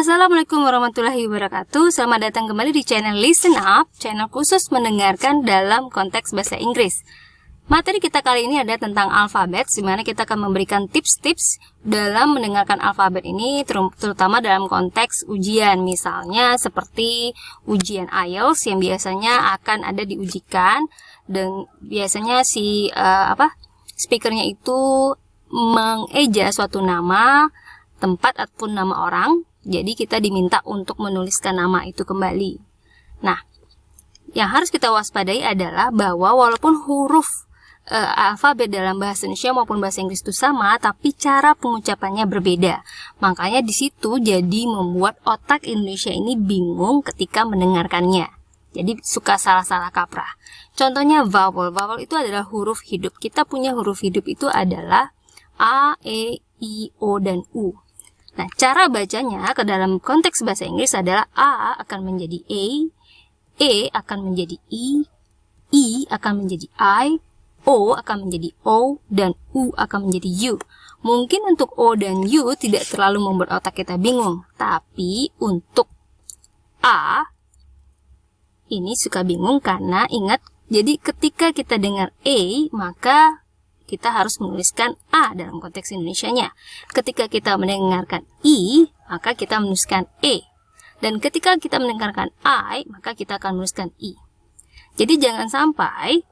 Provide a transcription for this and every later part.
Assalamualaikum warahmatullahi wabarakatuh. Selamat datang kembali di channel Listen Up, channel khusus mendengarkan dalam konteks bahasa Inggris. Materi kita kali ini ada tentang alfabet, di mana kita akan memberikan tips-tips dalam mendengarkan alfabet ini, terutama dalam konteks ujian. Misalnya seperti ujian IELTS yang biasanya akan ada diujikan, dan biasanya speakernya itu mengeja suatu nama, tempat ataupun nama orang. Jadi kita diminta untuk menuliskan nama itu kembali. Nah, yang harus kita waspadai adalah bahwa walaupun huruf alfabet dalam bahasa Indonesia maupun bahasa Inggris itu sama, tapi cara pengucapannya berbeda. Makanya di situ jadi membuat otak Indonesia ini bingung ketika mendengarkannya. Jadi suka salah-salah kaprah. Contohnya vowel. Vowel itu adalah huruf hidup. Kita punya huruf hidup itu adalah A, E, I, O, dan U. Nah, cara bacanya ke dalam konteks bahasa Inggris adalah A akan menjadi E akan menjadi I akan menjadi I, O akan menjadi O, dan U akan menjadi U. Mungkin untuk O dan U tidak terlalu membuat otak kita bingung, tapi untuk A ini suka bingung karena ingat, jadi ketika kita dengar E, maka kita harus menuliskan A dalam konteks Indonesianya. Ketika kita mendengarkan I, maka kita menuliskan E. Dan ketika kita mendengarkan I, maka kita akan menuliskan I. Jadi jangan sampai,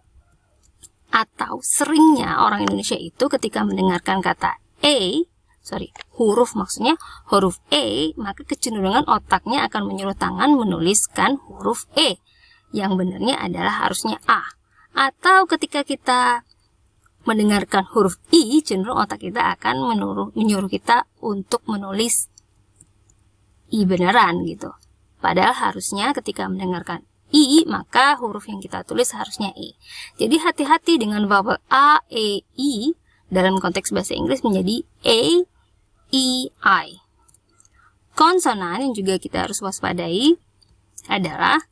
atau seringnya orang Indonesia itu ketika mendengarkan kata huruf E, maka kecenderungan otaknya akan menyuruh tangan menuliskan huruf E. Yang benarnya adalah harusnya A. Atau ketika kita mendengarkan huruf I, cenderung otak kita akan menyuruh kita untuk menulis I beneran gitu. Padahal harusnya ketika mendengarkan I, maka huruf yang kita tulis harusnya I. Jadi hati-hati dengan vowel A, E, I dalam konteks bahasa Inggris menjadi A, E, I. Konsonan yang juga kita harus waspadai adalah,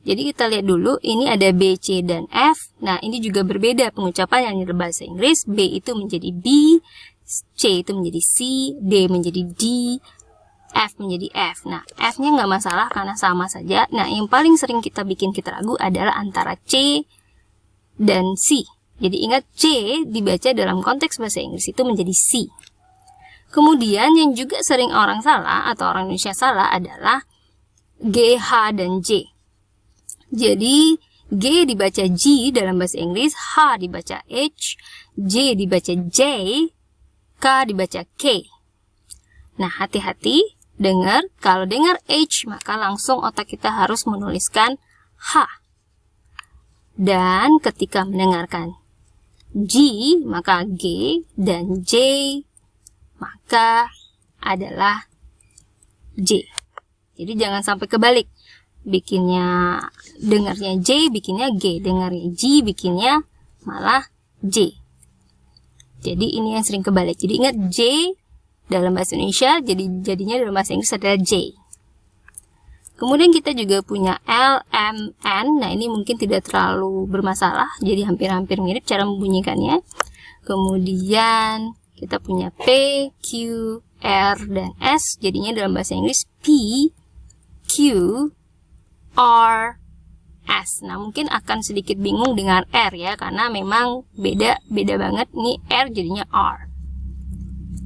jadi kita lihat dulu, ini ada B, C, dan F. Nah, ini juga berbeda pengucapan yang dalam bahasa Inggris. B itu menjadi B, C itu menjadi C, D menjadi D, F menjadi F. Nah, F-nya nggak masalah karena sama saja. Nah, yang paling sering kita bikin kita ragu adalah antara C dan C. Jadi ingat, C dibaca dalam konteks bahasa Inggris itu menjadi C. Kemudian yang juga sering orang salah atau orang Indonesia salah adalah G, H, dan J. Jadi, G dibaca G dalam bahasa Inggris, H dibaca H, J dibaca J, K dibaca K. Nah, hati-hati, kalau dengar H, maka langsung otak kita harus menuliskan H. Dan ketika mendengarkan G, maka G, dan J, maka adalah J. Jadi, jangan sampai kebalik. Dengarnya J, bikinnya G. Dengarnya G, bikinnya malah J. Jadi ini yang sering kebalik. Jadi ingat, J dalam bahasa Indonesia, jadinya dalam bahasa Inggris adalah J. Kemudian kita juga punya L, M, N. Nah, ini mungkin tidak terlalu bermasalah. Jadi hampir-hampir mirip cara membunyikannya. Kemudian kita punya P, Q, R, dan S. Jadinya dalam bahasa Inggris P, Q, R, S. Nah, mungkin akan sedikit bingung dengan R ya, karena memang beda banget. Ini R jadinya R.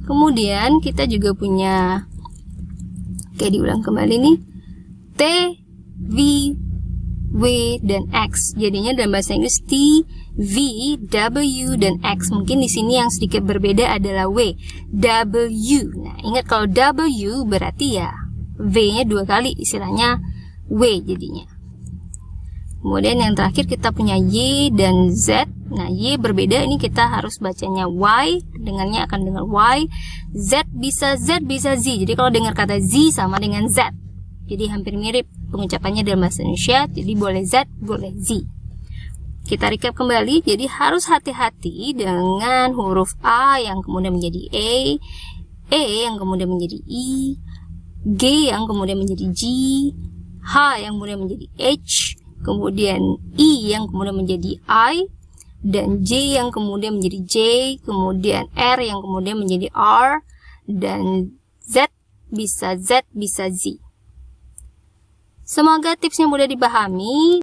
Kemudian kita juga punya, diulang kembali nih, T, V, W, dan X. Jadinya dalam bahasa Inggris T, V, W, dan X. Mungkin di sini yang sedikit berbeda adalah W, W. Nah, ingat kalau W berarti ya V-nya 2 kali, istilahnya W jadinya. Kemudian yang terakhir kita punya Y dan Z. Nah, Y berbeda, ini kita harus bacanya Y, dengannya akan dengar Y. Z bisa Z. Jadi kalau dengar kata Z sama dengan Z. Jadi hampir mirip pengucapannya dalam bahasa Indonesia. Jadi boleh Z, boleh Z. Kita recap kembali, jadi harus hati-hati dengan huruf A yang kemudian menjadi E yang kemudian menjadi I, G yang kemudian menjadi G, H yang kemudian menjadi H, kemudian I yang kemudian menjadi I, dan J yang kemudian menjadi J, kemudian R yang kemudian menjadi R, dan Z bisa Z, bisa Z. Semoga tipsnya mudah dipahami.